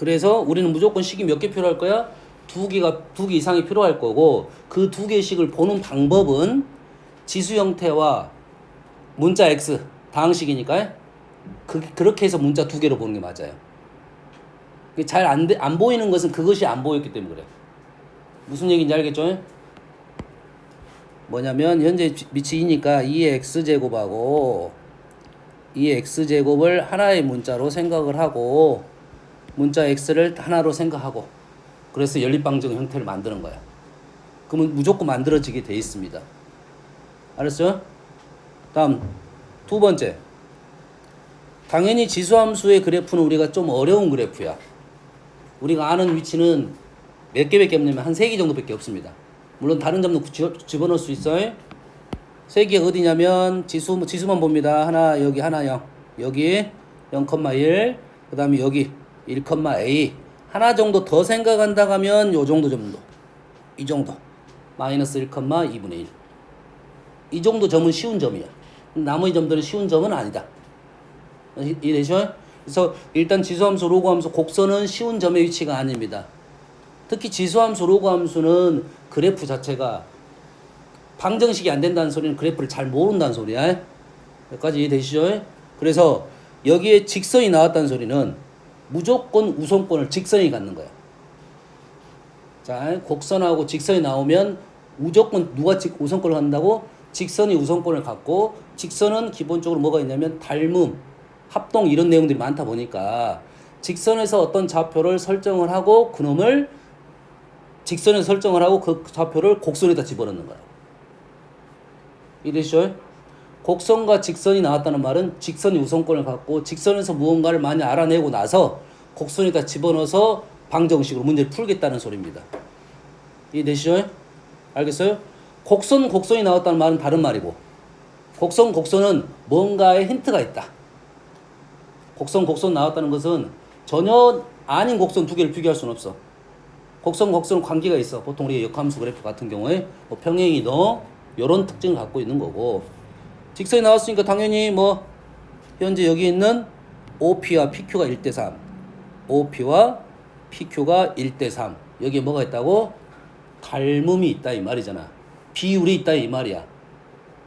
그래서 우리는 무조건 식이 몇 개 필요할 거야? 두 개 이상이 필요할 거고, 그 두 개씩을 보는 방법은 지수 형태와 문자 X, 다항식이니까, 그렇게 해서 문자 두 개로 보는 게 맞아요. 잘 안 보이는 것은 그것이 안 보였기 때문에 그래. 무슨 얘기인지 알겠죠? 뭐냐면, 현재 밑이 2니까 2의 x제곱하고 2의 x제곱을 하나의 문자로 생각을 하고, 문자 x를 하나로 생각하고, 그래서 연립방정 형태를 만드는 거야. 그러면 무조건 만들어지게 돼 있습니다. 알았어요? 다음 두 번째, 당연히 지수함수의 그래프는 우리가 좀 어려운 그래프야. 우리가 아는 위치는 몇 개밖에 없냐면 한 3개 정도밖에 없습니다. 물론 다른 점도 집어넣을 수 있어요. 3개가 어디냐면 지수만 봅니다. 하나 여기 하나 0, 여기 0,1, 그 다음에 여기 1,a. 하나 정도 더 생각한다 하면 요 정도, 이 정도, 마이너스 1,2분의 1. 이 정도 점은 쉬운 점이야. 나머지 점들은 쉬운 점은 아니다. 이해되죠? 그래서 일단 지수함수, 로그함수, 곡선은 쉬운 점의 위치가 아닙니다. 특히 지수함수, 로그함수는 그래프 자체가 방정식이 안 된다는 소리는 그래프를 잘 모른다는 소리야. 여기까지 이해되시죠? 그래서 여기에 직선이 나왔다는 소리는 무조건 우선권을 직선이 갖는 거야. 자, 곡선하고 직선이 나오면 무조건 누가 우선권을 갖는다고? 직선이 우선권을 갖고, 직선은 기본적으로 뭐가 있냐면 닮음, 합동 이런 내용들이 많다 보니까 직선에서 어떤 좌표를 설정을 하고 그놈을 직선에서 설정을 하고 그 좌표를 곡선에다 집어넣는 거야. 이해되시죠? 곡선과 직선이 나왔다는 말은 직선이 우선권을 갖고 직선에서 무언가를 많이 알아내고 나서 곡선에다 집어넣어서 방정식으로 문제를 풀겠다는 소리입니다. 이해되시죠? 알겠어요? 곡선이 나왔다는 말은 다른 말이고, 곡선은 뭔가에 힌트가 있다. 곡선 나왔다는 것은 전혀 아닌 곡선 두 개를 비교할 수는 없어. 곡선은 관계가 있어. 보통 우리 역함수 그래프 같은 경우에 뭐 평행이도 이런 특징을 갖고 있는 거고, 직선이 나왔으니까 당연히 뭐 현재 여기 있는 OP와 PQ가 1대3, OP와 PQ가 1대3, 여기에 뭐가 있다고? 닮음이 있다 이 말이잖아. 비율이 있다 이 말이야.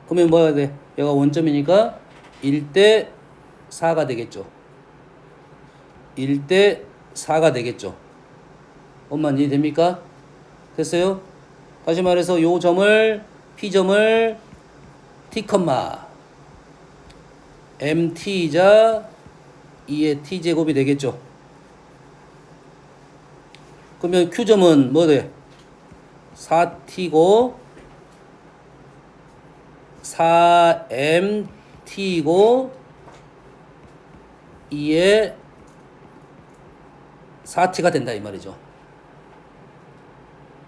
그러면 뭐가 돼? 얘가 원점이니까 1대4가 되겠죠. 1대4가 되겠죠. 엄만 이해됩니까? 됐어요? 다시 말해서 요 점을 P점을 T, MT이자 2의 T제곱이 되겠죠. 그러면 Q점은 뭐 돼? 4T고 4MT고 2의 4T가 된다 이 말이죠.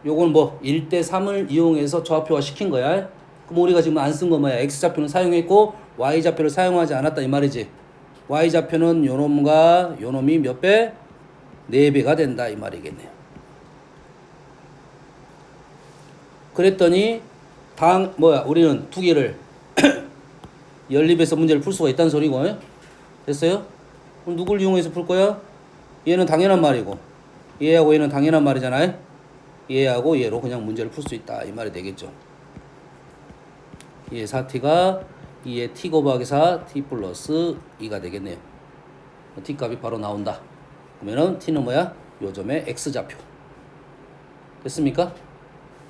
요건 뭐 1대3을 이용해서 좌표화 시킨 거야. 그럼 우리가 지금 안 쓴 거 뭐야? X좌표는 사용했고 Y좌표를 사용하지 않았다 이 말이지. Y좌표는 요놈과 요놈이 몇 배? 4배가 된다 이 말이겠네요. 그랬더니 우리는 두 개를 연립해서 문제를 풀 수가 있다는 소리고. 됐어요? 그럼 누굴 이용해서 풀 거야? 얘는 당연한 말이고, 얘하고 얘는 당연한 말이잖아요. 얘하고 얘로 그냥 문제를 풀 수 있다 이 말이 되겠죠. 얘 4t가 2의 t 곱하기 4 t 플러스 2가 되겠네요. t 값이 바로 나온다. 그러면은 t는 뭐야? 요점의 x좌표. 됐습니까?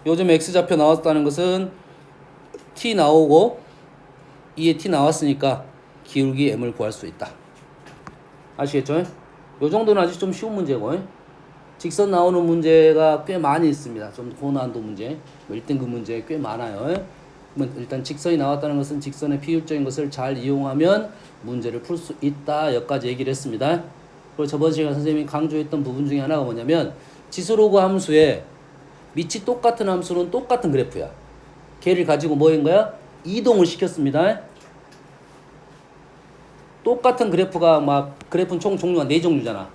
요점의 x좌표 나왔다는 것은 t 나오고 2의 t 나왔으니까 기울기 m을 구할 수 있다. 아시겠죠? 요 정도는 아직 좀 쉬운 문제고, 직선 나오는 문제가 꽤 많이 있습니다. 좀 고난도 문제, 1등급 문제 꽤 많아요. 일단 직선이 나왔다는 것은 직선의 비율적인 것을 잘 이용하면 문제를 풀 수 있다. 여기까지 얘기를 했습니다. 그리고 저번 시간에 선생님이 강조했던 부분 중에 하나가 뭐냐면, 지수로그 함수에 밑이 똑같은 함수는 똑같은 그래프야. 걔를 가지고 뭐인 거야? 이동을 시켰습니다. 똑같은 그래프가 그래프는 총 종류가 4종류잖아.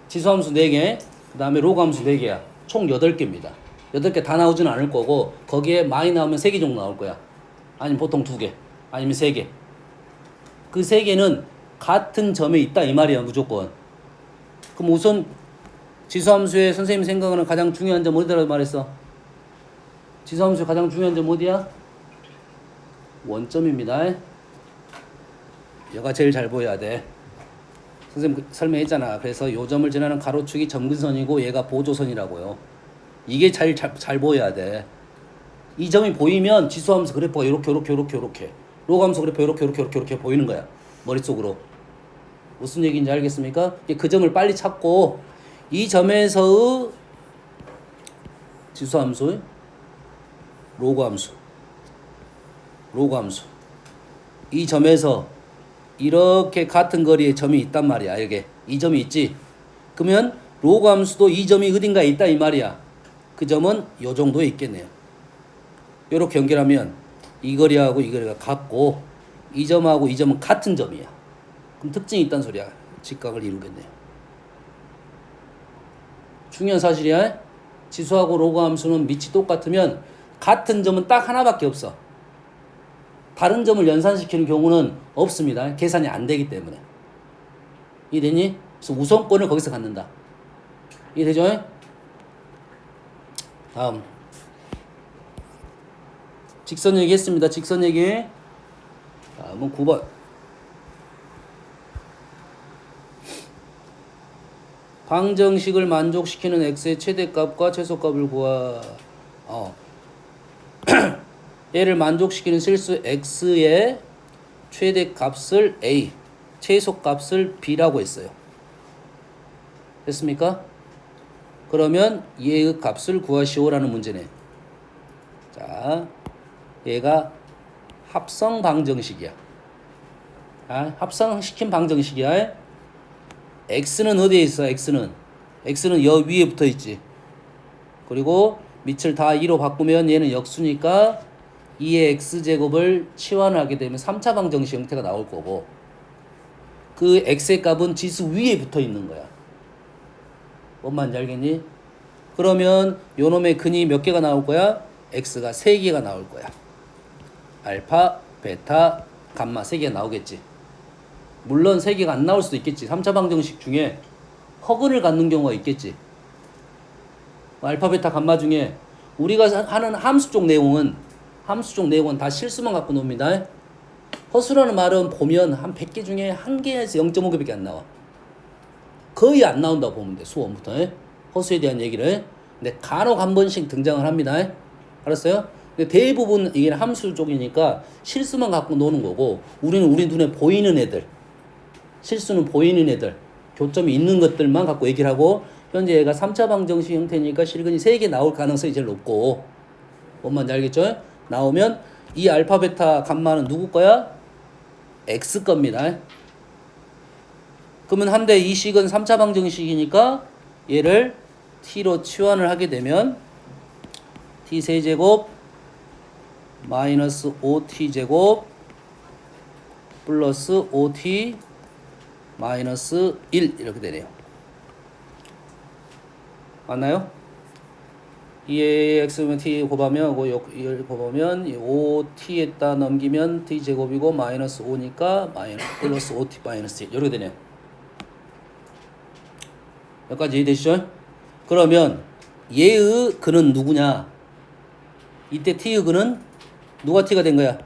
지수함수 4개, 그 다음에 로그함수 4개야. 총 8개입니다. 8개 다 나오지는 않을 거고, 거기에 많이 나오면 3개 정도 나올 거야. 아니면 보통 2개, 아니면 3개. 그 3개는 같은 점에 있다 이 말이야, 무조건. 그럼 우선 지수함수의 선생님 생각하는 가장 중요한 점 어디다라고 말했어? 지수함수의 가장 중요한 점 어디야? 원점입니다. 얘가 제일 잘 보여야 돼. 선생님 설명했잖아. 그래서 요 점을 지나는 가로축이 점근선이고 얘가 보조선이라고요. 이게 잘 보여야 돼. 이 점이 보이면 지수함수 그래프가 이렇게 로그함수 그래프가 이렇게 보이는 거야. 머릿속으로. 무슨 얘기인지 알겠습니까? 그 점을 빨리 찾고 이 점에서의 지수함수 로그함수 이 점에서 이렇게 같은 거리에 점이 있단 말이야. 이게 이 점이 있지. 그러면 로그함수도 이 점이 어딘가에 있다 이 말이야. 그 점은 요 정도에 있겠네요. 요렇게 연결하면 이 거리하고 이 거리가 같고 이 점하고 이 점은 같은 점이야. 그럼 특징이 있다는 소리야. 직각을 이루겠네요. 중요한 사실이야. 지수하고 로그함수는 밑이 똑같으면 같은 점은 딱 하나밖에 없어. 다른 점을 연산시키는 경우는 없습니다. 계산이 안 되기 때문에. 이해되니? 그래서 우선권을 거기서 갖는다. 이해되죠? 다음. 직선 얘기 했습니다. 직선 얘기. 다음은 9번. 방정식을 만족시키는 x의 최대값과 최소값을 구하. 얘를 만족시키는 실수 x의 최대값을 a, 최소값을 b라고 했어요. 됐습니까? 그러면 얘의 값을 구하시오라는 문제네. 자, 얘가 합성 방정식이야. 합성시킨 방정식이야. x는 어디에 있어? x는 여 위에 붙어 있지. 그리고 밑을 다 2로 바꾸면 얘는 역수니까 2의 x제곱을 치환을 하게 되면 3차 방정식 형태가 나올 거고 그 x의 값은 지수 위에 붙어 있는 거야. 뭔 말인지 알겠니? 그러면 요놈의 근이 몇 개가 나올 거야? x가 3개가 나올 거야. 알파, 베타, 감마 3개가 나오겠지. 물론 3개가 안 나올 수도 있겠지. 3차 방정식 중에 허근을 갖는 경우가 있겠지. 알파, 베타, 감마 중에 우리가 하는 함수 쪽 내용은 다 실수만 갖고 놉니다. 허수라는 말은 보면 한 100개 중에 1개에서 0.5개밖에 안 나와. 거의 안 나온다고 보면 돼. 수원부터. 허수에 대한 얘기를. 근데 간혹 한 번씩 등장을 합니다. 알았어요? 근데 대부분 이게 함수 쪽이니까 실수만 갖고 노는 거고 우리는 우리 눈에 보이는 애들, 실수는 보이는 애들, 교점이 있는 것들만 갖고 얘기를 하고 현재 얘가 3차 방정식 형태니까 실근이 3개 나올 가능성이 제일 높고 뭔 말인지 알겠죠? 나오면 이 알파, 베타, 감마는 누구 거야? x 겁니다. 그러면 한데 이 식은 3차 방정식이니까 얘를 t로 치환을 하게 되면 t 세제곱 마이너스 5t제곱 플러스 5t 마이너스 1 이렇게 되네요. 맞나요? 2의 x면 t 곱하면 이걸 곱하면 5t에다 넘기면 t제곱이고 마이너스 5니까 플러스 5t 마이너스 1 이렇게 되네요. 여기까지 이해되시죠? 그러면 얘의 근은 누구냐? 이때 t의 근은 누가 t가 된 거야?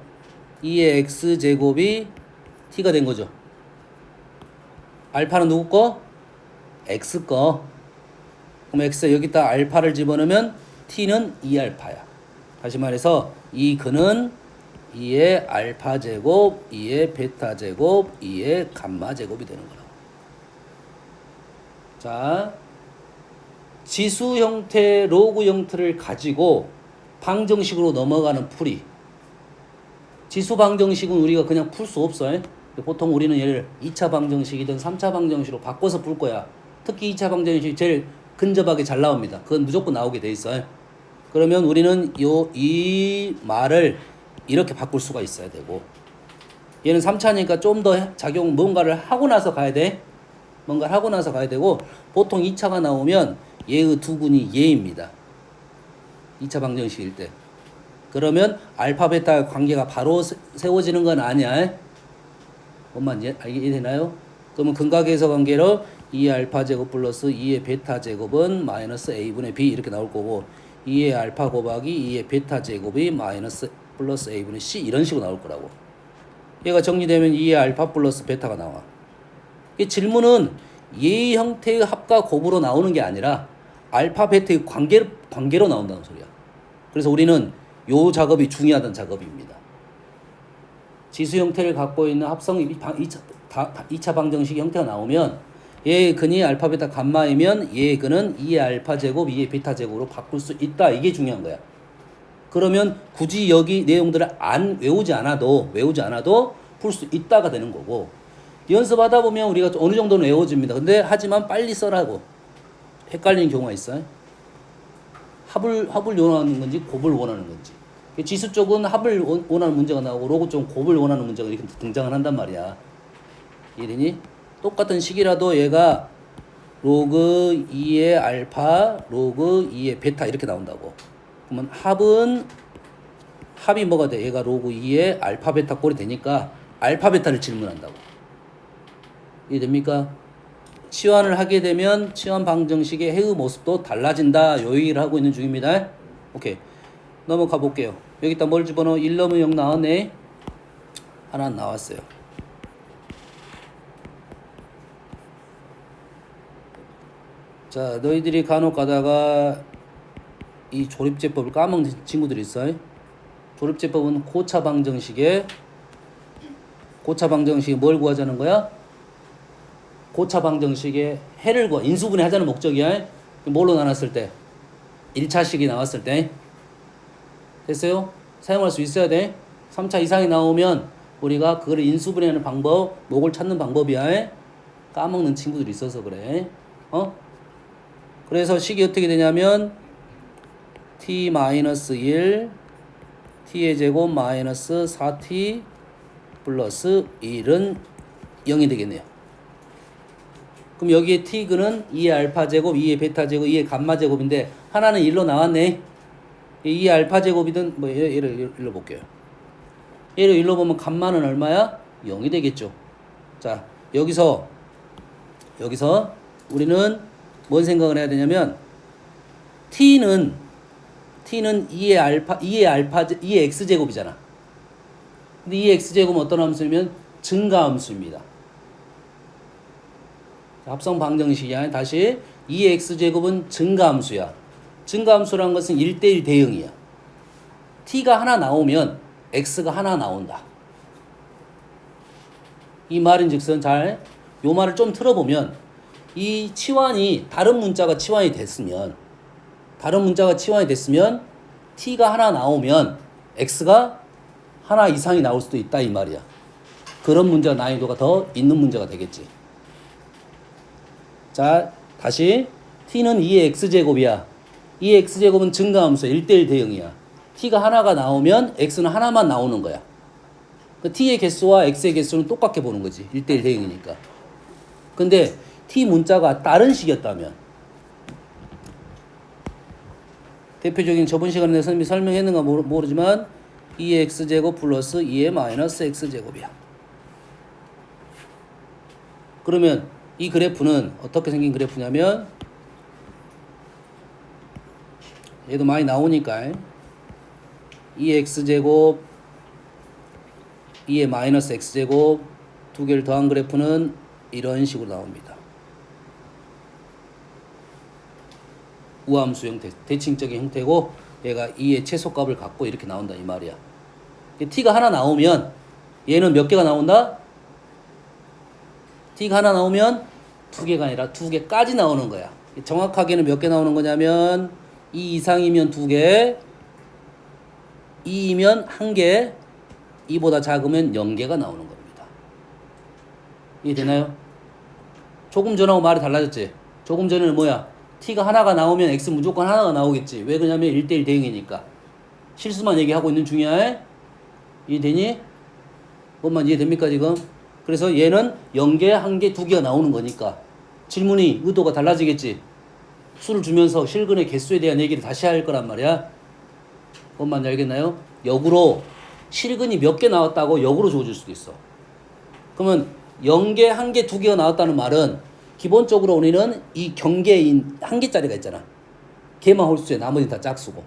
2의 x제곱이 t가 된 거죠. 알파는 누구 거? x 거. 그럼 x 여기다 알파를 집어넣으면 t는 2알파야. 다시 말해서 이 근은 2의 알파 제곱, 2의 베타 제곱, 2의 감마 제곱이 되는 거라고. 자, 지수 형태, 로그 형태를 가지고 방정식으로 넘어가는 풀이. 지수 방정식은 우리가 그냥 풀 수 없어. 보통 우리는 얘를 2차 방정식이든 3차 방정식으로 바꿔서 풀 거야. 특히 2차 방정식이 제일 근접하게 잘 나옵니다. 그건 무조건 나오게 돼 있어요. 그러면 우리는 이 말을 이렇게 바꿀 수가 있어야 되고 얘는 3차니까 좀 더 작용 뭔가를 하고 나서 가야 돼. 뭔가를 하고 나서 가야 되고 보통 2차가 나오면 얘의 두 근이 얘입니다. 2차 방정식일 때. 그러면 알파 베타 관계가 바로 세워지는 건 아니야. 뭔 말인지 이해되나요? 그러면 근각에서 관계로 2의 알파 제곱 플러스 2의 베타 제곱은 마이너스 a분의 b 이렇게 나올 거고 2의 알파 곱하기 2의 베타 제곱이 마이너스 플러스 a분의 c 이런 식으로 나올 거라고. 얘가 정리되면 2의 알파 플러스 베타가 나와. 이 질문은 이 형태의 합과 곱으로 나오는 게 아니라 알파 베타의 관계로 나온다는 소리야. 그래서 우리는 요 작업이 중요하던 작업입니다. 지수 형태를 갖고 있는 합성 2차 방정식 형태가 나오면 얘의 근이 알파 베타 감마이면 얘의 근은 2의 알파 제곱 2의 베타 제곱으로 바꿀 수 있다. 이게 중요한 거야. 그러면 굳이 여기 내용들을 안 외우지 않아도 풀 수 있다가 되는 거고, 연습하다 보면 우리가 어느 정도는 외워집니다. 근데 하지만 빨리 써라고 헷갈리는 경우가 있어요. 합을 원하는 건지 곱을 원하는 건지. 지수 쪽은 합을 원하는 문제가 나오고 로그 쪽은 곱을 원하는 문제가 이렇게 등장을 한단 말이야. 이해되니? 똑같은 식이라도 얘가 로그 2의 알파, 로그 2의 베타 이렇게 나온다고. 그러면 합이 뭐가 돼? 얘가 로그 2의 알파 베타 꼴이 되니까 알파 베타를 질문한다고. 이해됩니까? 치환을 하게 되면 치환 방정식의 해의 모습도 달라진다. 요 얘기를 하고 있는 중입니다. 오케이. 넘어가 볼게요. 여기다 뭘 집어넣어? 1 넣으면 0 나왔네. 하나 나왔어요. 자, 너희들이 간혹 가다가 이 조립제법을 까먹는 친구들이 있어요. 조립제법은 고차 방정식에 뭘 구하자는 거야? 고차 방정식에 해를 인수분해 하자는 목적이야. 뭘로 나눴을 때? 1차식이 나왔을 때. 됐어요? 사용할 수 있어야 돼. 3차 이상이 나오면 우리가 그걸 인수분해하는 방법, 목을 찾는 방법이야. 까먹는 친구들이 있어서 그래. 그래서 식이 어떻게 되냐면 t-1 t의 제곱 마이너스 4t 플러스 1은 0이 되겠네요. 그럼 여기에 t근은 2의 알파 제곱, 2의 베타 제곱, 2의 감마 제곱인데 하나는 1로 나왔네. 2의 알파 제곱이든 뭐 얘를 1로 볼게요. 얘를 1로 보면 감마는 얼마야? 0이 되겠죠. 자, 여기서 우리는 뭔 생각을 해야 되냐면 t는 2의 x제곱이잖아. 근데 2의 x제곱은 어떤 함수냐면 증가함수입니다. 합성 방정식이야. 다시 2의 x제곱은 증가함수야. 증가함수라는 것은 1대1 대응이야. t가 하나 나오면 x가 하나 나온다. 이 말인즉슨 요 말을 좀 틀어보면 이 치환이 다른 문자가 치환이 됐으면 t가 하나 나오면 x가 하나 이상이 나올 수도 있다 이 말이야. 그런 문제가 난이도가 더 있는 문제가 되겠지. 자, 다시 t는 2의 x제곱이야. 2의 x제곱은 증가함수야. 1대1 대응이야. t가 하나가 나오면 x는 하나만 나오는 거야. 그 t의 개수와 x의 개수는 똑같게 보는 거지. 1대1 대응이니까. 근데 t 문자가 다른 식이었다면, 대표적인 저번 시간에 선생님이 설명했는가 모르지만 2의 x제곱 플러스 2의 마이너스 x제곱이야. 그러면 이 그래프는 어떻게 생긴 그래프냐면, 얘도 많이 나오니까 2의 x제곱 2의 마이너스 x제곱 두 개를 더한 그래프는 이런 식으로 나옵니다. 우함수 형태, 대칭적인 형태고 얘가 2의 최소값을 갖고 이렇게 나온다 이 말이야. t가 하나 나오면 얘는 몇 개가 나온다? t가 하나 나오면 두 개가 아니라 두 개까지 나오는 거야. 정확하게는 몇 개 나오는 거냐면 2 이상이면 두 개, 2이면 한 개, 2보다 작으면 0개가 나오는 겁니다. 이해되나요? 조금 전하고 말이 달라졌지? 조금 전에는 뭐야? t가 하나가 나오면 x 무조건 하나가 나오겠지. 왜 그러냐면 1대1 대응이니까. 실수만 얘기하고 있는 중이야. 이해되니? 뭔만 이해됩니까 지금? 그래서 얘는 0개, 1개, 2개가 나오는 거니까 질문이 의도가 달라지겠지. 수를 주면서 실근의 개수에 대한 얘기를 다시 할 거란 말이야. 뭔만 알겠나요? 역으로 실근이 몇 개 나왔다고 역으로 주어질 수도 있어. 그러면 0개, 1개, 2개가 나왔다는 말은 기본적으로 우리는 이 경계인 한 개짜리가 있잖아. 개만 홀수에 나머지는 다 짝수고.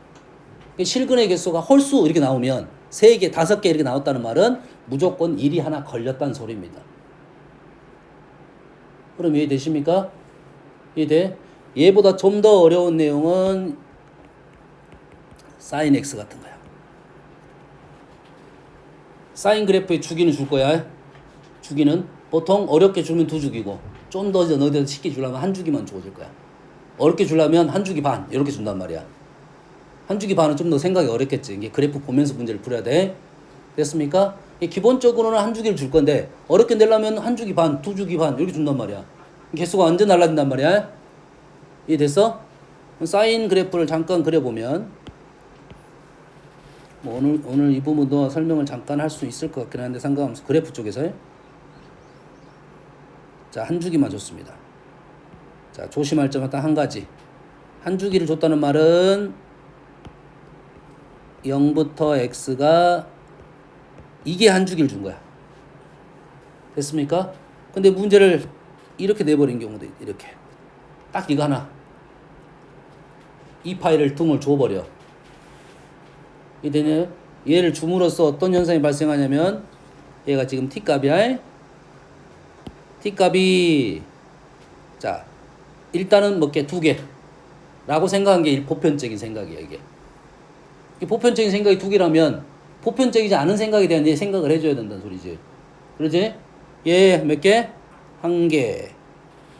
실근의 개수가 홀수 이렇게 나오면 3개, 5개 이렇게 나왔다는 말은 무조건 일이 하나 걸렸다는 소리입니다. 그럼 이해되십니까? 이해돼? 얘보다 좀 더 어려운 내용은 사인 x 같은 거야. 사인 그래프의 주기는 줄 거야. 주기는 보통 어렵게 주면 2주기고 좀 더 너희들 쉽게 주려면 1주기만 주어질 거야. 어렵게 주려면 1주기 반 이렇게 준단 말이야. 1주기 반은 좀 더 생각이 어렵겠지. 이게 그래프 보면서 문제를 풀어야 돼. 됐습니까? 기본적으로는 1주기를 줄 건데 어렵게 내려면 1주기 반, 2주기 반 이렇게 준단 말이야. 개수가 완전 달라진단 말이야. 이해됐어? 사인 그래프를 잠깐 그려보면 뭐 오늘 이 부분도 설명을 잠깐 할 수 있을 것 같긴 한데 상관없어. 그래프 쪽에서요. 자, 1주기만 줬습니다. 자, 조심할 점은 딱 한 가지. 1주기를 줬다는 말은 0부터 x가 이게 1주기를 준 거야. 됐습니까? 근데 문제를 이렇게 내버린 경우도 있, 이렇게. 딱 이거 하나. 이 파일을 둥을 줘버려. 이되네. 얘를 줌으로써 어떤 현상이 발생하냐면 얘가 지금 t값이야. t값이 자 일단은 몇 개? 2개 라고 생각한 게 보편적인 생각이야. 이게 보편적인 생각이 2개라면 보편적이지 않은 생각에 대한 생각을 해줘야 된다는 소리지. 그러지? 얘 몇 개? 1개.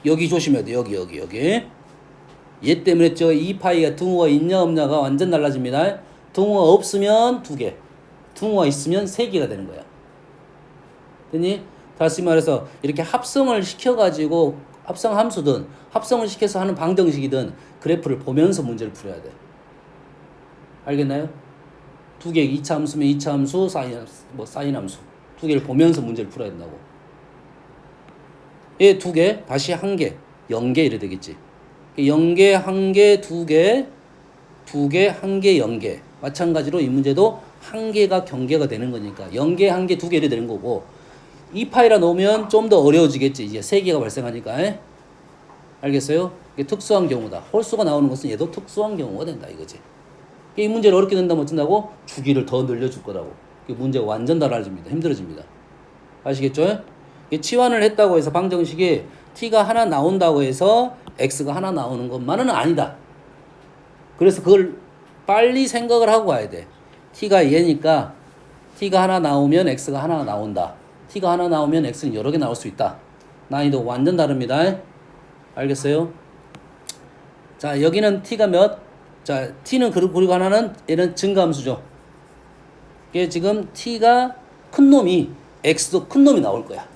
여기 조심해야 돼. 여기 얘 때문에 저 2파이가 등호가 있냐 없냐가 완전 달라집니다. 등호가 없으면 2개, 등호가 있으면 3개가 되는 거야. 됐니? 다시 말해서 이렇게 합성을 시켜가지고 합성 함수든 합성을 시켜서 하는 방정식이든 그래프를 보면서 문제를 풀어야 돼. 알겠나요? 2개 2차 함수면 2차 함수, 사인 함수 2개를 보면서 문제를 풀어야 된다고. 얘 2개, 다시 1개, 0개 이래 되겠지. 0개, 1개, 2개, 2개, 1개, 0개. 마찬가지로 이 문제도 1개가 경계가 되는 거니까 0개, 1개, 2개 이래 되는 거고, 이 파이라 놓으면 좀 더 어려워지겠지. 이제 3개가 발생하니까. 알겠어요? 이게 특수한 경우다. 홀수가 나오는 것은 얘도 특수한 경우가 된다 이거지. 이 문제를 어렵게 된다면 어쩐다고? 주기를 더 늘려줄 거라고. 문제가 완전 달라집니다. 힘들어집니다. 아시겠죠? 치환을 했다고 해서 방정식이 t가 하나 나온다고 해서 x가 하나 나오는 것만은 아니다. 그래서 그걸 빨리 생각을 하고 와야 돼. t가 얘니까 t가 하나 나오면 x가 하나 나온다. t가 하나 나오면 x는 여러 개 나올 수 있다. 난이도 완전 다릅니다. 알겠어요? 자, 여기는 t가 몇? 자, t는 그리고 하나는 얘는 증가함수죠. 이게 지금 t가 큰 놈이 x도 큰 놈이 나올 거야.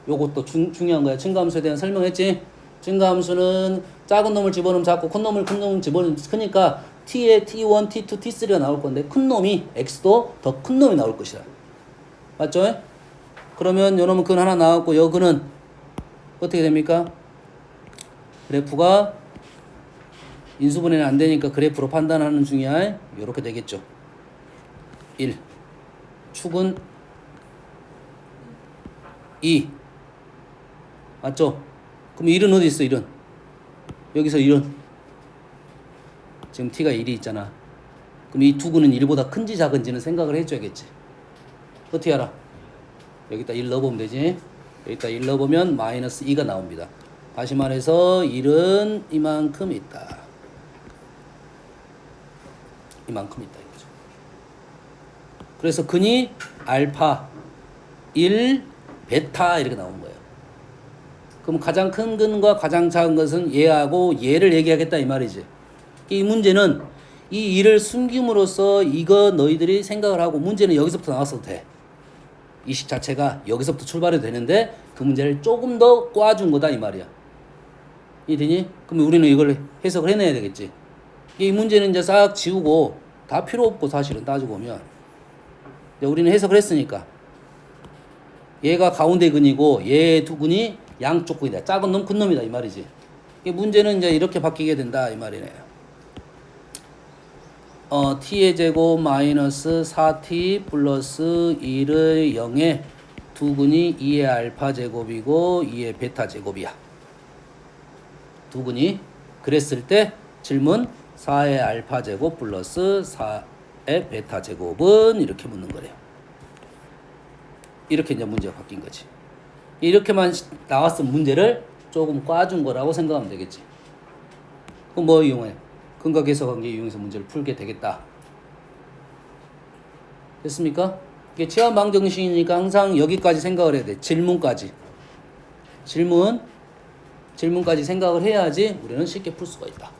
요것도 중요한 거야. 증가함수에 대한 설명했지? 증가함수는 작은 놈을 집어넣으면 작고 큰 놈을 집어넣으면 크니까 t에 t1, t2, t3가 나올 건데 큰 놈이 x도 더 큰 놈이 나올 것이다. 맞죠? 그러면 요 놈은 근 하나 나왔고 요 근은 어떻게 됩니까? 그래프가 인수분해는 안 되니까 그래프로 판단하는 중이야. 요렇게 되겠죠. 1. 축은 2. 맞죠? 그럼 1은 어디 있어? 1은 여기서 1은 지금 t가 1이 있잖아. 그럼 이 두 근은 1보다 큰지 작은지는 생각을 해줘야겠지. 어떻게 알아? 여기다 1 넣어보면 되지. 여기다 1 넣어보면 마이너스 2가 나옵니다. 다시 말해서 1은 이만큼 있다. 이만큼 있다 이거죠. 그래서 근이 알파 1 베타 이렇게 나온 거예요. 그럼 가장 큰 근과 가장 작은 것은 얘하고 얘를 얘기하겠다 이 말이지. 이 문제는 이 1을 숨김으로써 이거 너희들이 생각을 하고 문제는 여기서부터 나왔어도 돼. 이 식 자체가 여기서부터 출발해도 되는데 그 문제를 조금 더 꽈준 거다 이 말이야. 이해되니? 그럼 우리는 이걸 해석을 해내야 되겠지. 이 문제는 이제 싹 지우고 다 필요 없고 사실은 따지고 보면 우리는 해석을 했으니까 얘가 가운데 근이고 얘 두 근이 양쪽 근이다. 작은 놈 큰 놈이다 이 말이지. 이 문제는 이제 이렇게 바뀌게 된다 이 말이네요. t의 제곱 마이너스 4t 플러스 1의 0에 두 근이 2의 알파 제곱이고 2의 베타 제곱이야. 두근이. 그랬을 때 질문 4의 알파 제곱 플러스 4의 베타 제곱은 이렇게 묻는 거래요. 이렇게 이제 문제가 바뀐 거지. 이렇게만 나왔으면 문제를 조금 꽈준 거라고 생각하면 되겠지. 그럼 뭐 이용해? 근거 계속 관계 이용해서 문제를 풀게 되겠다. 됐습니까? 이게 치환 방정식이니까 항상 여기까지 생각을 해야 돼. 질문까지. 질문까지 생각을 해야지 우리는 쉽게 풀 수가 있다.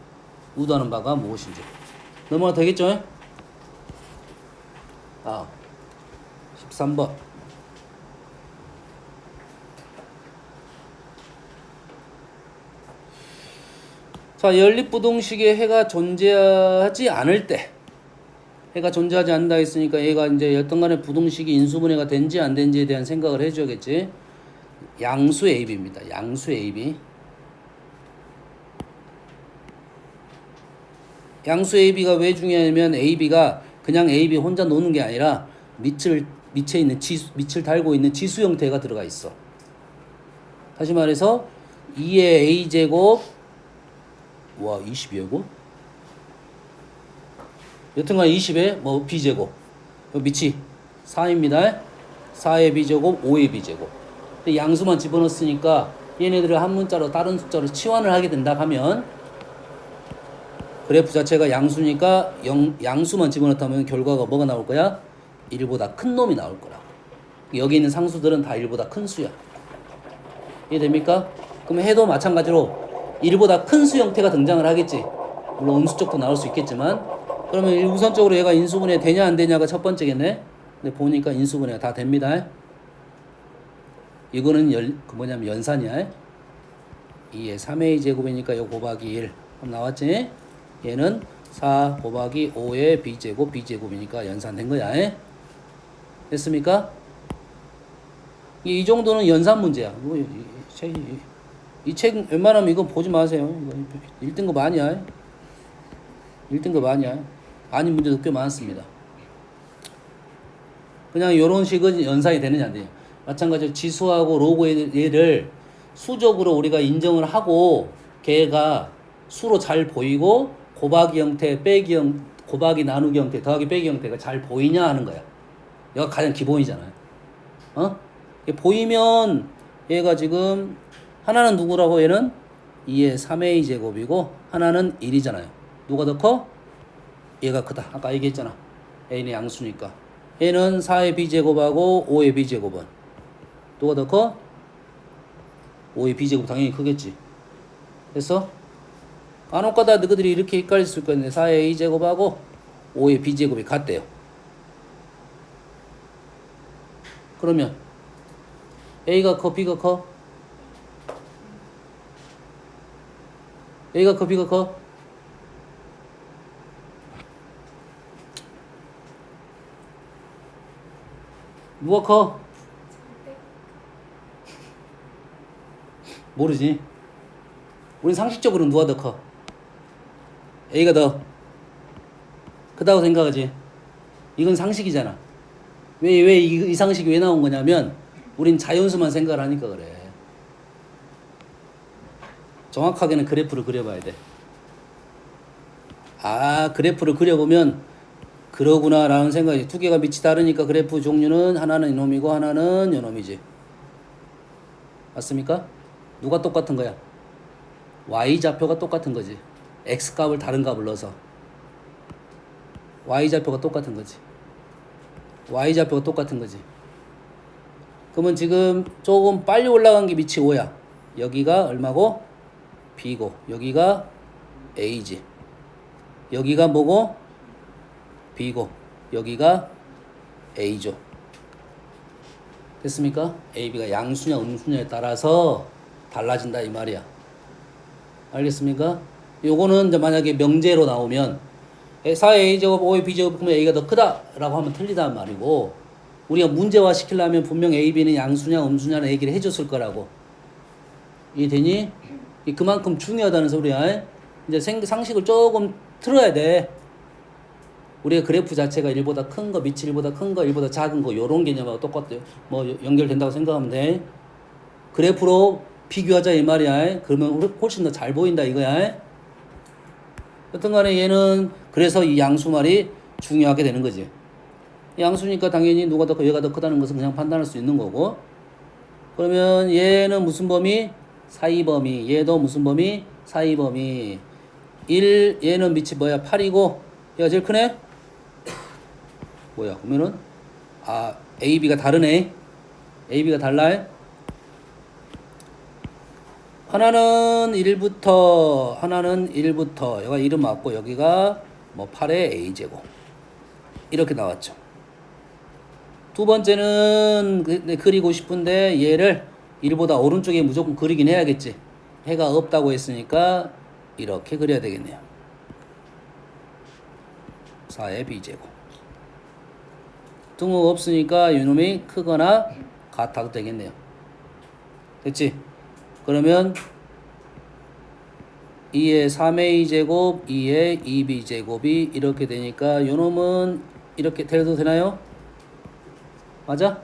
의도하는 바가 무엇인지. 넘어가도 되겠죠? 13번. 자, 연립부동식에 해가 존재하지 않을 때, 해가 존재하지 않는다 했으니까 얘가 이제 여튼간에 부동식이 인수분해가 된지 안 된지에 대한 생각을 해줘야겠지. 양수 AB입니다. 양수 AB. 양수 AB가 왜 중요하냐면 AB가 그냥 AB 혼자 노는 게 아니라 밑을 달고 있는 지수 형태가 들어가 있어. 다시 말해서 2의 A제곱 20이고 여튼간 20에 뭐 B제곱 밑이 4입니다. 4의 B제곱 5의 B제곱. 양수만 집어넣었으니까 얘네들을 한 문자로 다른 숫자로 치환을 하게 된다 하면 그래프 자체가 양수니까 양수만 집어넣다면 결과가 뭐가 나올 거야? 1보다 큰 놈이 나올 거라고. 여기 있는 상수들은 다 1보다 큰 수야. 이해됩니까? 그럼 해도 마찬가지로 1보다 큰 수 형태가 등장을 하겠지. 물론 음수 쪽도 나올 수 있겠지만 그러면 우선적으로 얘가 인수분해 되냐 안 되냐가 첫 번째겠네. 근데 보니까 인수분해가 다 됩니다. 이거는 뭐냐면 연산이야. 2의 3a 제곱이니까 이거 곱하기 1 그럼 나왔지? 얘는 4 곱하기 5의 b제곱 b제곱이니까 연산된 거야. 됐습니까? 이 정도는 연산 문제야. 이 책 웬만하면 이거 보지 마세요. 이거 1등급 아니야. 1등급 아니야. 아닌 문제도 꽤 많습니다. 그냥 이런 식은 연산이 되느냐 안 되냐. 마찬가지로 지수하고 로고의 얘를 수적으로 우리가 인정을 하고 걔가 수로 잘 보이고 곱하기 형태, 곱하기 나누기 형태, 더하기 빼기 형태가 잘 보이냐 하는 거야. 얘가 가장 기본이잖아요. 보이면 얘가 지금 하나는 누구라고? 얘는 2의 3a 제곱이고 하나는 1이잖아요. 누가 더 커? 얘가 크다. 아까 얘기했잖아. a는 양수니까. 얘는 4의 b제곱하고 5의 b제곱은 누가 더 커? 5의 b제곱 당연히 크겠지. 됐어? 간혹가다 너희들이 이렇게 헷갈릴 수 있거든요. 4의 a제곱하고 5의 b제곱이 같대요. 그러면 a가 커 b가 커? A가 커 B가 커? 누가 커? 모르지. 우린 상식적으로 누가 더 커? A가 더 크다고 생각하지. 이건 상식이잖아. 왜 이 상식이 왜 나온 거냐면 우린 자연수만 생각을 하니까 그래. 정확하게는 그래프를 그려봐야 돼. 그래프를 그려보면 그러구나 라는 생각이. 두 개가 밑이 다르니까 그래프 종류는 하나는 이놈이고 하나는 이놈이지. 맞습니까? 누가 똑같은 거야? Y좌표가 똑같은 거지. X값을 다른 값을 넣어서 Y좌표가 똑같은 거지. Y좌표가 똑같은 거지. 그러면 지금 조금 빨리 올라간 게 밑이 5야. 여기가 얼마고? B고 여기가 A지. 여기가 뭐고? B고 여기가 A죠. 됐습니까? A, B가 양수냐 음수냐에 따라서 달라진다 이 말이야. 알겠습니까? 요거는 이제 만약에 명제로 나오면 4의 A제곱 5의 B제곱 그러면 A가 더 크다 라고 하면 틀리단 말이고 우리가 문제화 시키려면 분명 A, B는 양수냐 음수냐는 얘기를 해줬을 거라고. 이해되니? 그만큼 중요하다는 소리야. 이제 상식을 조금 틀어야 돼. 우리가 그래프 자체가 1보다 큰 거, 밑이 1보다 큰 거, 1보다 작은 거 요런 개념하고 똑같아요. 뭐 연결된다고 생각하면 돼. 그래프로 비교하자 이 말이야. 그러면 훨씬 더 잘 보인다 이거야. 여튼 간에 얘는 그래서 이 양수 말이 중요하게 되는 거지. 양수니까 당연히 누가 더 얘가 더 크다는 것은 그냥 판단할 수 있는 거고. 그러면 얘는 무슨 범위? 사이 범위. 얘도 무슨 범위? 사이 범위. 1 얘는 밑이 뭐야? 8이고 얘가 제일 크네? 뭐야? 그러면은 A, B가 다르네. A, B가 달라. 하나는 1부터 여기가 1은 맞고 여기가 뭐 8의 A제곱 이렇게 나왔죠. 두 번째는 그리고 싶은데 얘를 1보다 오른쪽에 무조건 그리긴 해야겠지. 해가 없다고 했으니까 이렇게 그려야 되겠네요. 4의 B제곱. 등호 없으니까 이놈이 크거나 같아도 되겠네요. 됐지? 그러면 2의 3a제곱 2의 2b제곱이 이렇게 되니까 요놈은 이렇게 돼도 되나요? 맞아?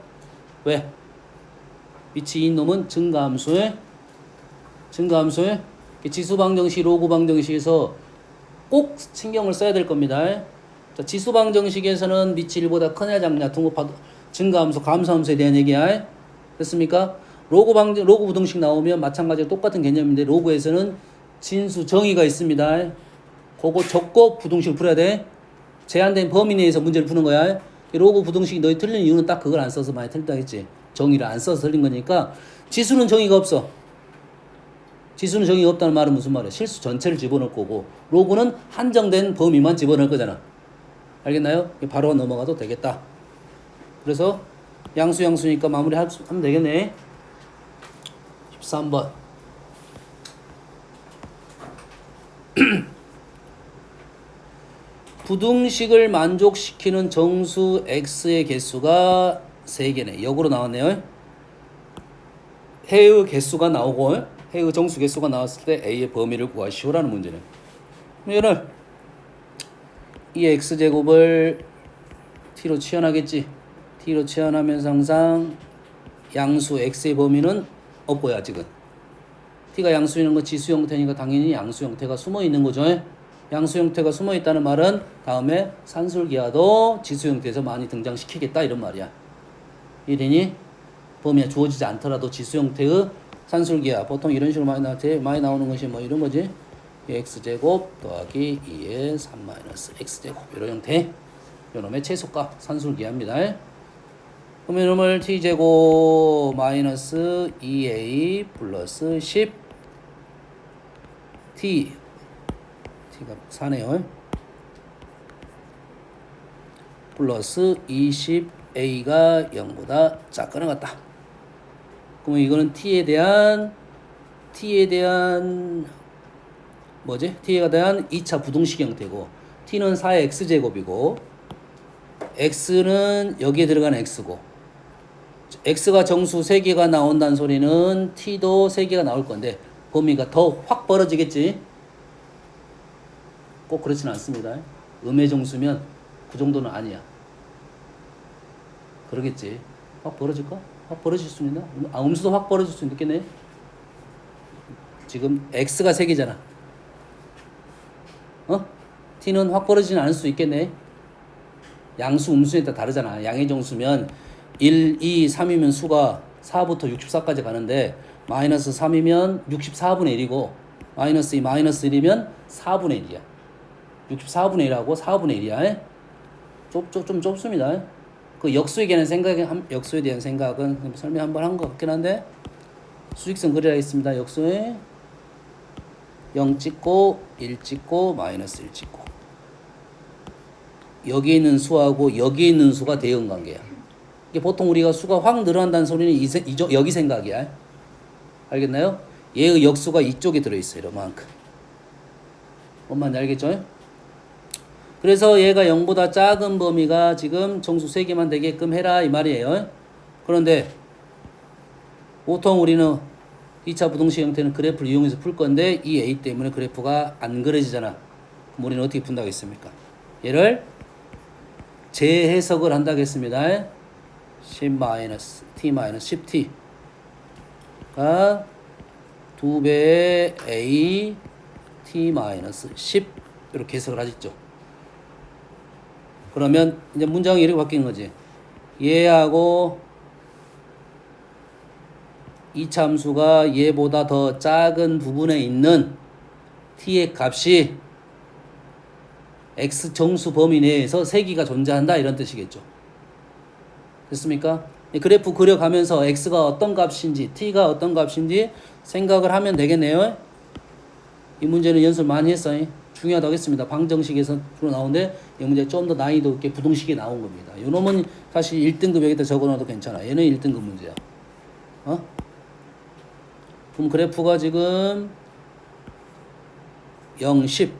왜? 밑이 있는 놈은 증가함수에 지수방정식, 로그방정식에서 꼭 신경을 써야 될 겁니다. 자, 지수방정식에서는 밑이 1보다 크냐 작냐 등호파도 증가함수, 감소함수에 대한 얘기야. 됐습니까? 로그 부등식 나오면 마찬가지로 똑같은 개념인데 로그에서는 진수 정의가 있습니다. 그거 적고 부등식을 풀어야 돼. 제한된 범위 내에서 문제를 푸는 거야. 로그 부등식이 너희 틀린 이유는 딱 그걸 안 써서 많이 틀리다 했지. 정의를 안 써서 틀린 거니까. 지수는 정의가 없어. 지수는 정의가 없다는 말은 무슨 말이야? 실수 전체를 집어넣을 거고 로그는 한정된 범위만 집어넣을 거잖아. 알겠나요? 바로 넘어가도 되겠다. 그래서 양수니까 마무리하면 되겠네. 13번. 부등식을 만족시키는 정수 x의 개수가 3개네. 역으로 나왔네요. 해의 개수가 나오고 해의 정수 개수가 나왔을 때 a의 범위를 구하시오라는 문제네. 얘를 이 x제곱을 t로 치환하겠지. t로 치환하면서 항상 양수 x의 범위는 없고요. 아직은 t가 양수 있는 건 지수 형태니까 당연히 양수 형태가 숨어 있는 거죠. 양수 형태가 숨어 있다는 말은 다음에 산술기하도 지수 형태에서 많이 등장시키겠다 이런 말이야. 이러니 범위가 주어지지 않더라도 지수 형태의 산술기하 보통 이런 식으로 많이 나오는 것이 뭐 이런 거지. x제곱 더하기 2의 3 마이너스 x제곱 이런 형태. 요놈의 최소값 산술기하입니다. 그러면 이놈을 t제곱 마이너스 2a 플러스 10 t가 4네요. 플러스 20a가 0보다 작거나 같다. 그러면 이거는 t에 대한 뭐지? t에 대한 2차 부등식 형태고 t는 4의 x제곱이고 x는 여기에 들어가는 x고 x가 정수 3개가 나온다는 소리는 t도 3개가 나올 건데 범위가 더 확 벌어지겠지. 꼭 그렇지는 않습니다. 음의 정수면 그 정도는 아니야. 그러겠지. 확 벌어질까? 확 벌어질 수 있나? 음수도 확 벌어질 수 있겠네. 지금 x가 3개잖아. t는 확 벌어지지는 않을 수 있겠네. 양수 음수에 따라 다르잖아. 양의 정수면 1, 2, 3이면 수가 4부터 64까지 가는데 마이너스 3이면 64분의 1이고 마이너스 2, 마이너스 1이면 4분의 1이야. 64분의 1하고 4분의 1이야. 좀 좁습니다. 그 역수에 대한 생각은 설명 한번 한 것 같긴 한데 수직선 그려야겠습니다. 역수에 0 찍고 1 찍고 마이너스 1 찍고 여기에 있는 수하고 여기에 있는 수가 대응관계야. 이게 보통 우리가 수가 확 늘어난다는 소리는 여기 생각이야. 알겠나요? 얘의 역수가 이쪽에 들어있어요. 이만큼. 뭔 말인지 알겠죠? 그래서 얘가 0보다 작은 범위가 지금 정수 3개만 되게끔 해라 이 말이에요. 그런데 보통 우리는 2차 부등식 형태는 그래프를 이용해서 풀 건데 이 A 때문에 그래프가 안 그려지잖아. 그럼 우리는 어떻게 푼다고 했습니까? 얘를 재해석을 한다고 했습니다. 10 t 10t가 2배의 a t 마이너스 10 이렇게 해석을 하셨죠. 그러면 이제 문장이 이렇게 바뀐 거지. 얘하고 이 참수가 얘보다 더 작은 부분에 있는 t의 값이 x 정수 범위 내에서 세기가 존재한다 이런 뜻이겠죠. 됐습니까? 그래프 그려가면서 x가 어떤 값인지 t가 어떤 값인지 생각을 하면 되겠네요. 이 문제는 연습 많이 했어요. 중요하다고 했습니다. 방정식에서 주로 나오는데 이 문제 좀 더 난이도 있게 부등식에 나온 겁니다. 요 놈은 사실 1등급 여기다 적어놔도 괜찮아. 얘는 1등급 문제야. 그럼 그래프가 지금 0, 10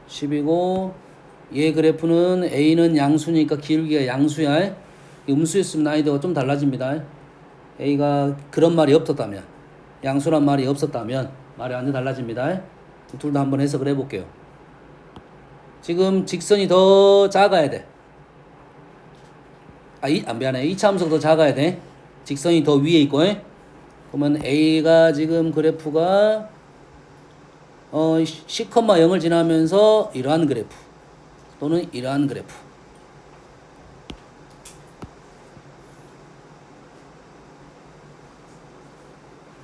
10이고 얘 그래프는 A는 양수니까 기울기가 양수야. 음수였으면 난이도가 좀 달라집니다. A가 그런 말이 없었다면, 양수란 말이 없었다면 말이 완전 달라집니다. 둘 다 한번 해석을 해볼게요. 지금 직선이 더 작아야 돼. 미안해. 이 참수가 더 작아야 돼. 직선이 더 위에 있고. 그러면 A가 지금 그래프가 C,0을 지나면서 이러한 그래프 또는 이러한 그래프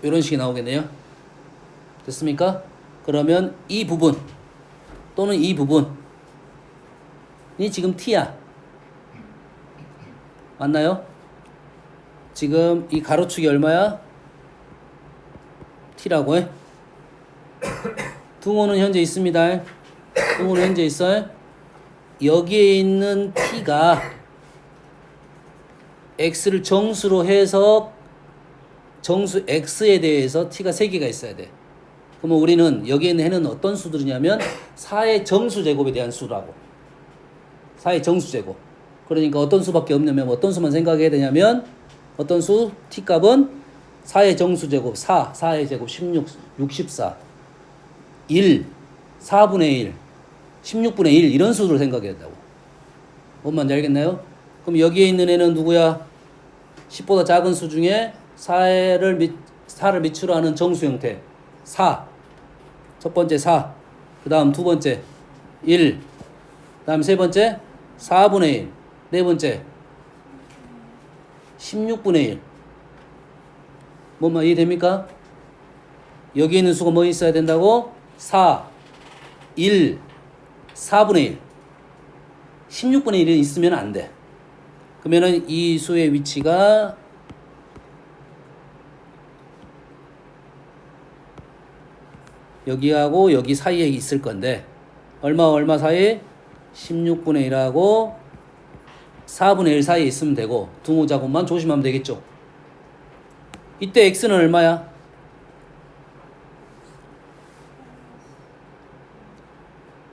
이런 식이 나오겠네요. 됐습니까? 그러면 이 부분 또는 이 부분이 지금 T야. 맞나요? 지금 이 가로축이 얼마야? T라고 해. 등호는 현재 있습니다. 등호는 현재 있어요. 여기에 있는 t가 x를 정수로 해서 정수 x에 대해서 t가 3개가 있어야 돼. 그러면 우리는 여기에 있는 해는 어떤 수들이냐면 4의 정수제곱에 대한 수라고. 4의 정수제곱. 그러니까 어떤 수밖에 없냐면 어떤 수만 생각해야 되냐면 어떤 수? t값은 4의 정수제곱 4의 제곱 16, 64 1, 4분의 1, 16분의 1 이런 수를 생각해야 된다고. 뭔 말인지 알겠나요? 그럼 여기에 있는 애는 누구야? 10보다 작은 수 중에 4를 밑으로 하는 정수 형태 4. 첫 번째 4. 그 다음 두 번째 1. 그 다음 세 번째 4분의 1. 네 번째 16분의 1. 뭔 말 이해됩니까? 여기 있는 수가 뭐 있어야 된다고? 4, 1, 4분의 1. 16분의 1이 있으면 안 돼. 그러면은 이 수의 위치가 여기하고 여기 사이에 있을 건데 얼마 사이에? 16분의 1하고 4분의 1 사이에 있으면 되고 등호 작업만 조심하면 되겠죠. 이때 x는 얼마야?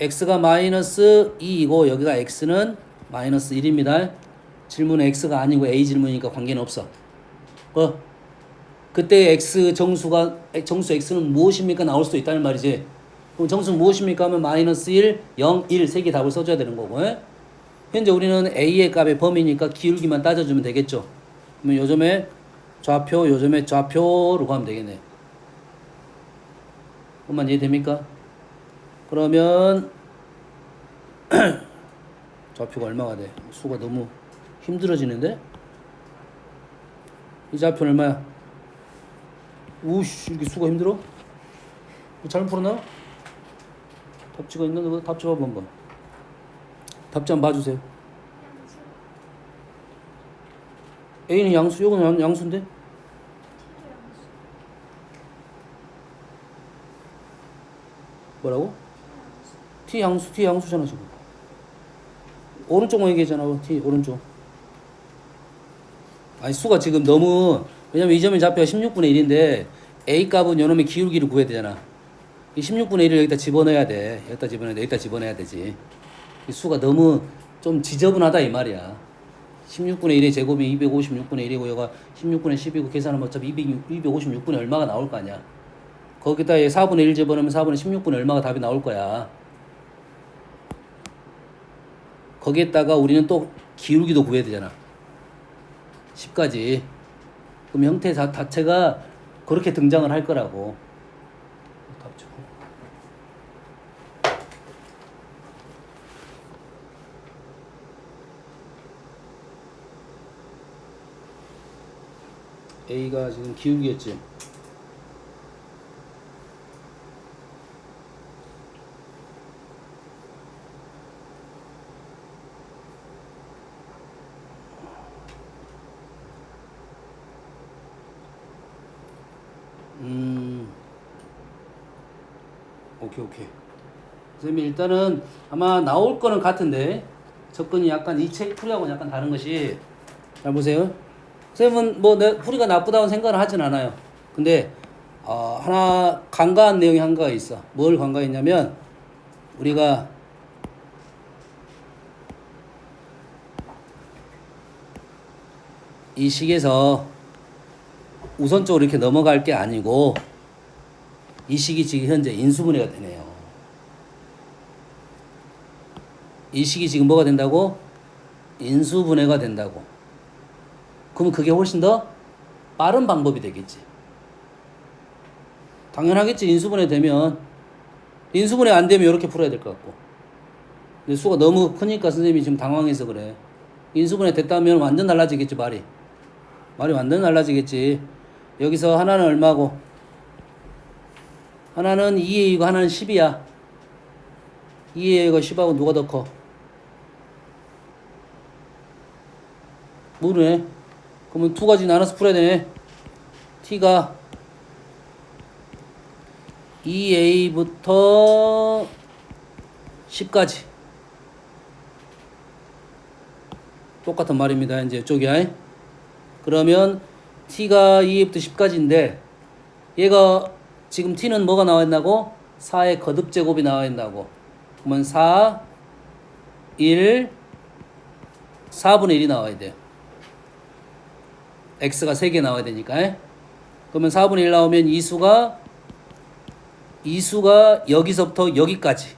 x가 마이너스 2이고 여기가 x는 마이너스 1입니다. 질문은 x가 아니고 a 질문이니까 관계는 없어. 그때 정수 x는 무엇입니까? 나올 수도 있다는 말이지. 그럼 정수는 무엇입니까? 하면 마이너스 1, 0, 1 세 개 답을 써줘야 되는 거고. 현재 우리는 a의 값의 범위니까 기울기만 따져주면 되겠죠. 그러면 요점에 좌표, 요점에 좌표로 가면 되겠네. 그것만 이해됩니까? 그러면 좌표가 얼마가 돼? 수가 너무 힘들어지는데? 이 좌표는 얼마야? 우씨, 이렇게 수가 힘들어? 잘못 풀었나? 답지가 있는데 답지 봐봐 한번. 답지 한번 봐주세요. A는 양수, 이건 양수인데? 뭐라고? T 양수잖아 지금. 오른쪽만 얘기했잖아. T 오른쪽. 아니 수가 지금 너무, 왜냐면 이 점의 좌표가 16분의 1인데 A 값은 요놈의 기울기를 구해야 되잖아. 이 16분의 1을 여기다 집어넣어야 돼. 여기다 집어넣어야 되지. 이 수가 너무 좀 지저분하다 이 말이야. 16분의 1의 제곱이 256분의 1이고 여기가 16분의 10이고 계산하면 어차피 256분의 얼마가 나올 거 아니야. 거기다 4분의 1 집어넣으면 4분의 16분의 얼마가 답이 나올 거야. 거기에다가 우리는 또 기울기도 구해야 되잖아. 10까지. 그럼 형태 자체가 그렇게 등장을 할 거라고. 답 주고. A가 지금 기울기였지. 오케이. 선생님 일단은 아마 나올 거는 같은데 접근이 약간 이 책 풀이하고는 약간 다른 것이, 잘 보세요. 선생님은 뭐 내 풀이가 나쁘다고 생각을 하진 않아요. 근데 하나 간과한 내용이 한 가지 있어. 뭘 간과했냐면, 우리가 이 식에서 우선적으로 이렇게 넘어갈 게 아니고 이 식이 지금 현재 인수분해가 되네요. 이 식이 지금 뭐가 된다고? 인수분해가 된다고. 그러면 그게 훨씬 더 빠른 방법이 되겠지. 당연하겠지. 인수분해 되면. 인수분해 안 되면 이렇게 풀어야 될 것 같고. 근데 수가 너무 크니까 선생님이 지금 당황해서 그래. 인수분해 됐다면 완전 달라지겠지, 말이. 말이 완전 달라지겠지. 여기서 하나는 얼마고? 하나는 2A이고 하나는 10이야. 2A가 10하고 누가 더 커? 모르네. 그러면 두 가지 나눠서 풀어야 되네. T가 2A부터 10까지. 똑같은 말입니다. 이제 이쪽이야. 그러면 T가 2A부터 10까지인데 얘가 지금 T는 뭐가 나와 있나고? 4의 거듭제곱이 나와 있나고. 그러면 4, 1, 4분의 1이 나와야 돼요. X가 3개 나와야 되니까. 그러면 4분의 1 나오면 이수가 여기서부터 여기까지.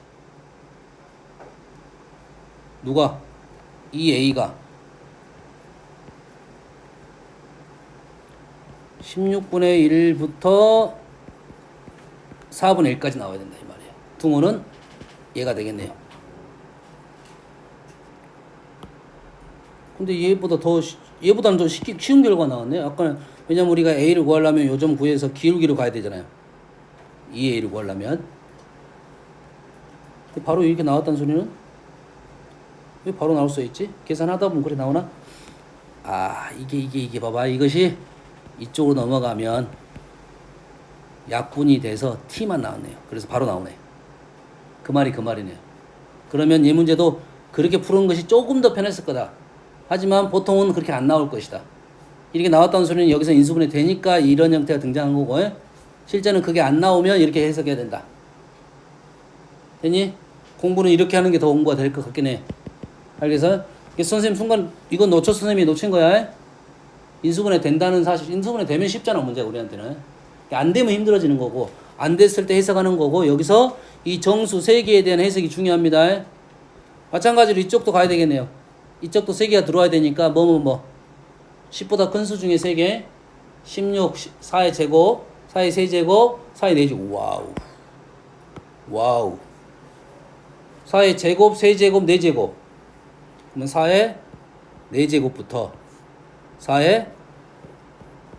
누가? 이 A가 16분의 1부터 4분의 1까지 나와야 된다 이 말이에요. 둥어는 얘가 되겠네요. 근데 얘보다는 좀 쉬운 결과가 나왔네. 아까 왜냐면 우리가 A를 구하려면 요점 구해서 기울기로 가야 되잖아요. 2A를 구하려면. 바로 이렇게 나왔다는 소리는? 왜 바로 나올 수 있지? 계산하다 보면 그래 나오나? 이게 봐봐. 이것이 이쪽으로 넘어가면 약분이 돼서 T만 나왔네요. 그래서 바로 나오네. 그 말이네요. 그러면 이 문제도 그렇게 푸는 것이 조금 더 편했을 거다. 하지만 보통은 그렇게 안 나올 것이다. 이렇게 나왔다는 소리는 여기서 인수분해 되니까 이런 형태가 등장한 거고, 실제는 그게 안 나오면 이렇게 해석해야 된다. 됐니? 공부는 이렇게 하는 게 더 공부가 될 것 같긴 해. 알겠어? 선생님 순간 이건 선생님이 놓친 거야. 인수분해 된다는 사실. 인수분해 되면 쉽잖아, 문제가 우리한테는. 안 되면 힘들어지는 거고, 안 됐을 때 해석하는 거고, 여기서 이 정수 3개에 대한 해석이 중요합니다. 마찬가지로 이쪽도 가야 되겠네요. 이쪽도 3개가 들어와야 되니까 10보다 큰 수 중에 3개, 16, 4의 제곱, 4의 세제곱, 4의 4제곱. 와우. 4의 제곱, 세제곱, 4제곱. 그러면 4의 4제곱부터 4의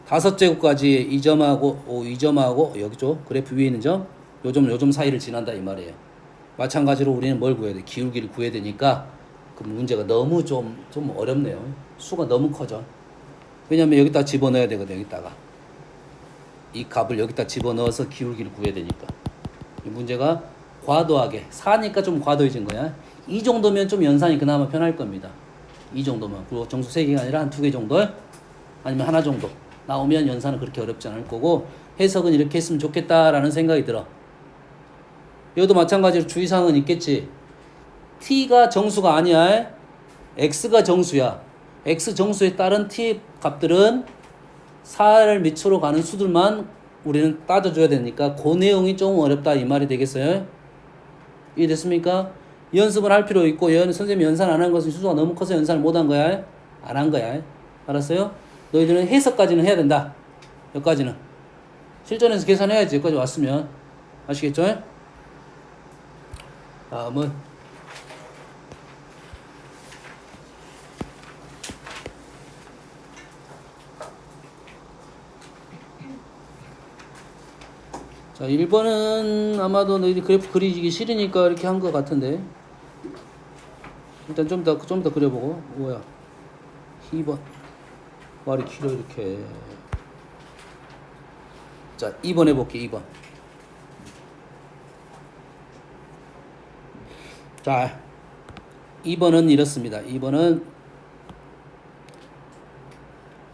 5제곱까지 이 점하고 여기죠. 그래프 위에 있는 점, 요점 사이를 지난다 이 말이에요. 마찬가지로 우리는 뭘 구해야 돼? 기울기를 구해야 되니까 그 문제가 너무 좀 어렵네요. 수가 너무 커져. 왜냐면 여기다 집어넣어야 되거든. 여기다가 이 값을 여기다 집어넣어서 기울기를 구해야 되니까. 이 문제가 과도하게 4니까 좀 과도해진 거야. 이 정도면 좀 연산이 그나마 편할 겁니다. 이 정도면. 그리고 정수 3개가 아니라 한 2개 정도, 아니면 하나 정도 나오면 연산은 그렇게 어렵지 않을 거고, 해석은 이렇게 했으면 좋겠다라는 생각이 들어. 여기도 마찬가지로 주의사항은 있겠지. T가 정수가 아니야. X가 정수야. X 정수에 따른 T 값들은 4를 밑으로 가는 수들만 우리는 따져줘야 되니까 그 내용이 좀 어렵다 이 말이 되겠어요. 이해됐습니까? 연습을 할 필요 있고, 선생님이 연산 안 한 것은 수가 너무 커서 연산을 못 한 거야. 안 한 거야. 알았어요? 너희들은 해석까지는 해야 된다. 여기까지는. 실전에서 계산해야지. 여기까지 왔으면. 아시겠죠? 다음은 자, 1번은 아마도 너희들 그래프 그리기 싫으니까 이렇게 한 것 같은데. 일단 좀 더 그려보고. 뭐야. 2번. 말이 길어, 이렇게. 자, 2번 해볼게, 2번. 자, 2번은 이렇습니다. 2번은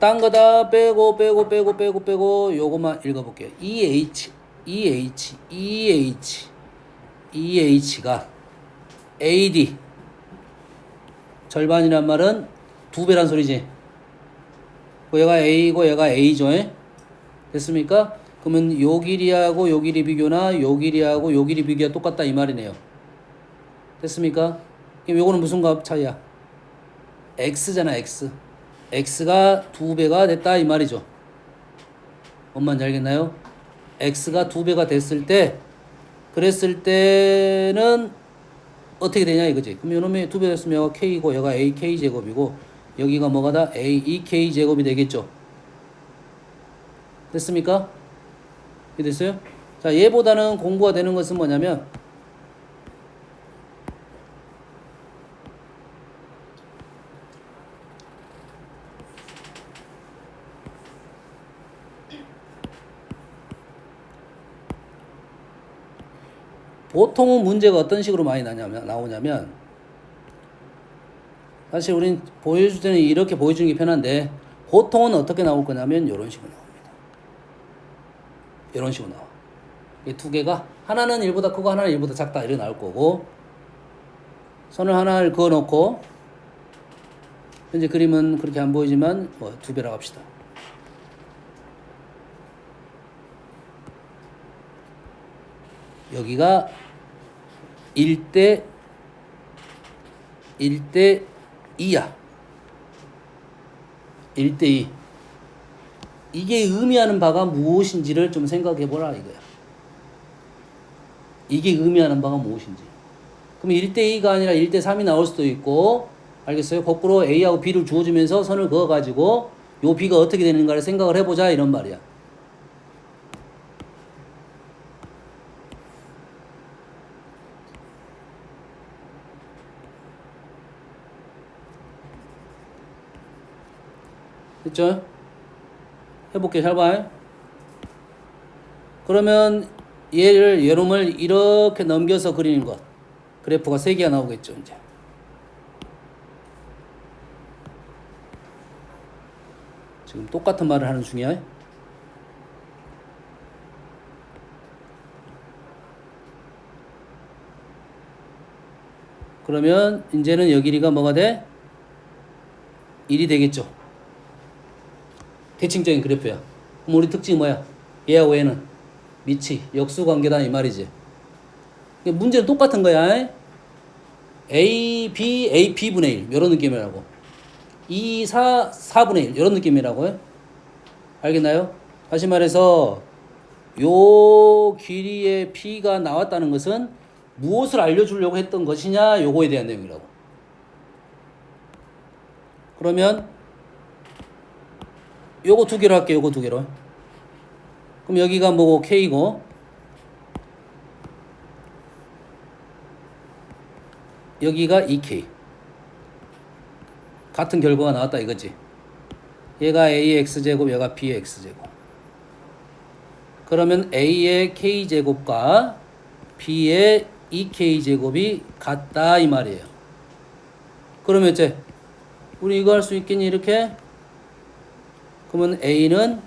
딴 거 다 빼고 요것만 읽어볼게요. EH가 AD 절반이란 말은 2배란 소리지. 얘가 A고 얘가 A죠. 됐습니까? 그러면 요 길이하고 요 길이 비교나 요 길이하고 요 길이 비교가 똑같다 이 말이네요. 됐습니까? 그럼 요거는 무슨 값 차이야? X잖아, X. X가 2배가 됐다 이 말이죠. 뭔 말인지 알겠나요? X가 2배가 됐을 때, 그랬을 때는 어떻게 되냐 이거지. 그럼 요놈이 2배 됐으면 여기가 K고 여기가 AK 제곱이고 여기가 뭐가 다 AEK 제곱이 되겠죠. 됐습니까? 이게 됐어요? 자, 얘보다는 공부가 되는 것은 뭐냐면 보통은 문제가 어떤 식으로 많이 나오냐면 사실 우린 보여줄 때는 이렇게 보여주는 게 편한데 보통은 어떻게 나올 거냐면 이런 식으로 나옵니다. 이런 식으로 나와. 이 두 개가 하나는 1보다 크고 하나는 1보다 작다 이렇게 나올 거고 선을 하나를 그어 놓고 현재 그림은 그렇게 안 보이지만 뭐 2배라고 합시다. 여기가 1대 2야. 1대 2. 이게 의미하는 바가 무엇인지를 좀 생각해 보라 이거야. 이게 의미하는 바가 무엇인지. 그럼 1대 2가 아니라 1대 3이 나올 수도 있고, 알겠어요? 거꾸로 A하고 B를 주어주면서 선을 그어가지고 요 B가 어떻게 되는가를 생각을 해보자 이런 말이야. 됐죠? 해볼게. 잘 봐. 그러면 얘놈을 이렇게 넘겨서 그리는 것. 그래프가 3개가 나오겠죠, 이제. 지금 똑같은 말을 하는 중이야. 그러면 이제는 여기 길이가 뭐가 돼? 1이 되겠죠. 대칭적인 그래프야. 그럼 우리 특징이 뭐야? 얘하고 얘는 미치, 역수관계다 이 말이지. 문제는 똑같은 거야. A, B분의 1 이런 느낌이라고. 2, 4분의 1 이런 느낌이라고. 알겠나요? 다시 말해서 요 길이의 P가 나왔다는 것은 무엇을 알려주려고 했던 것이냐 요거에 대한 내용이라고. 그러면 요거 2개로 할게요. 요거 2개로. 그럼 여기가 뭐고 K고 여기가 2K. 같은 결과가 나왔다 이거지. 얘가 A의 X제곱, 얘가 B의 X제곱. 그러면 A의 K제곱과 B의 2K제곱이 같다 이 말이에요. 그러면 이제 우리 이거 할 수 있겠니 이렇게? 그러면 A는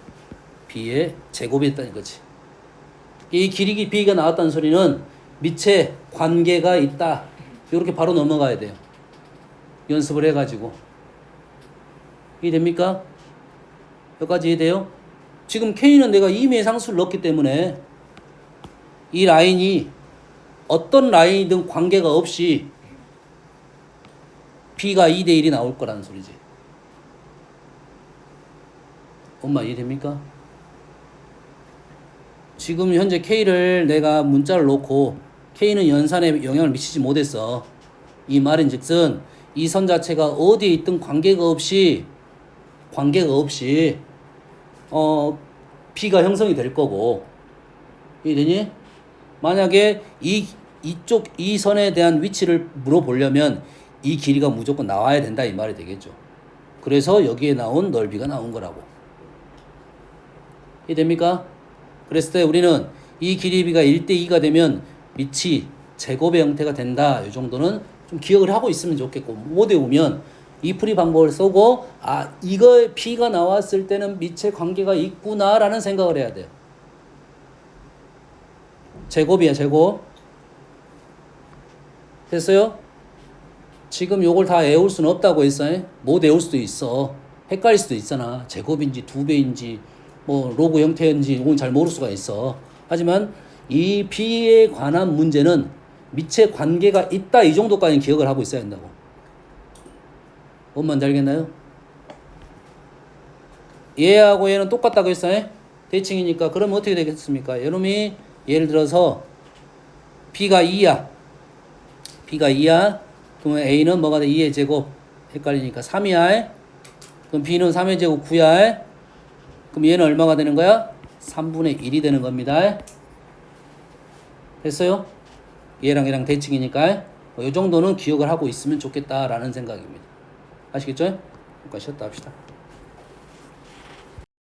B의 제곱이 있다는 거지. 이 길이 B가 나왔다는 소리는 밑에 관계가 있다. 이렇게 바로 넘어가야 돼요. 연습을 해가지고. 이해됩니까? 여기까지 이해돼요? 지금 K는 내가 임의의 상수를 넣었기 때문에 이 라인이 어떤 라인이든 관계가 없이 B가 2대 1이 나올 거라는 소리지. 엄마 이해됩니까? 지금 현재 K를 내가 문자를 놓고 K는 연산에 영향을 미치지 못했어. 이 말인 즉슨 이 선 자체가 어디에 있든 관계가 없이 B가 형성이 될 거고. 이해되니? 만약에 이쪽 이 선에 대한 위치를 물어보려면 이 길이가 무조건 나와야 된다 이 말이 되겠죠. 그래서 여기에 나온 넓이가 나온 거라고. 이해됩니까? 그랬을 때 우리는 이 길이비가 1대2가 되면 밑이 제곱의 형태가 된다. 이 정도는 좀 기억을 하고 있으면 좋겠고, 못 외우면 이 풀이 방법을 쓰고 이거 B가 나왔을 때는 밑에 관계가 있구나라는 생각을 해야 돼요. 제곱이야 제곱. 됐어요? 지금 요걸 다 외울 수는 없다고 했어요. 못 외울 수도 있어. 헷갈릴 수도 있잖아. 제곱인지 2배인지 뭐 로그 형태인지 이건 잘 모를 수가 있어. 하지만 이 B에 관한 문제는 밑에 관계가 있다 이 정도까지는 기억을 하고 있어야 한다고. 뭔 말인지 알겠나요? 얘하고 얘는 똑같다고 했어요. 대칭이니까. 그러면 어떻게 되겠습니까? 여러분이 예를 들어서 B가 2야. B가 2야. 그러면 A는 뭐가 돼? 2의 제곱. 헷갈리니까 3이야. 그럼 B는 3의 제곱 9야. 그럼 얘는 얼마가 되는 거야? 3분의 1이 되는 겁니다. 됐어요? 얘랑 얘랑 대칭이니까 이 정도는 기억을 하고 있으면 좋겠다라는 생각입니다. 아시겠죠? 그러니까 쉬었다 합시다.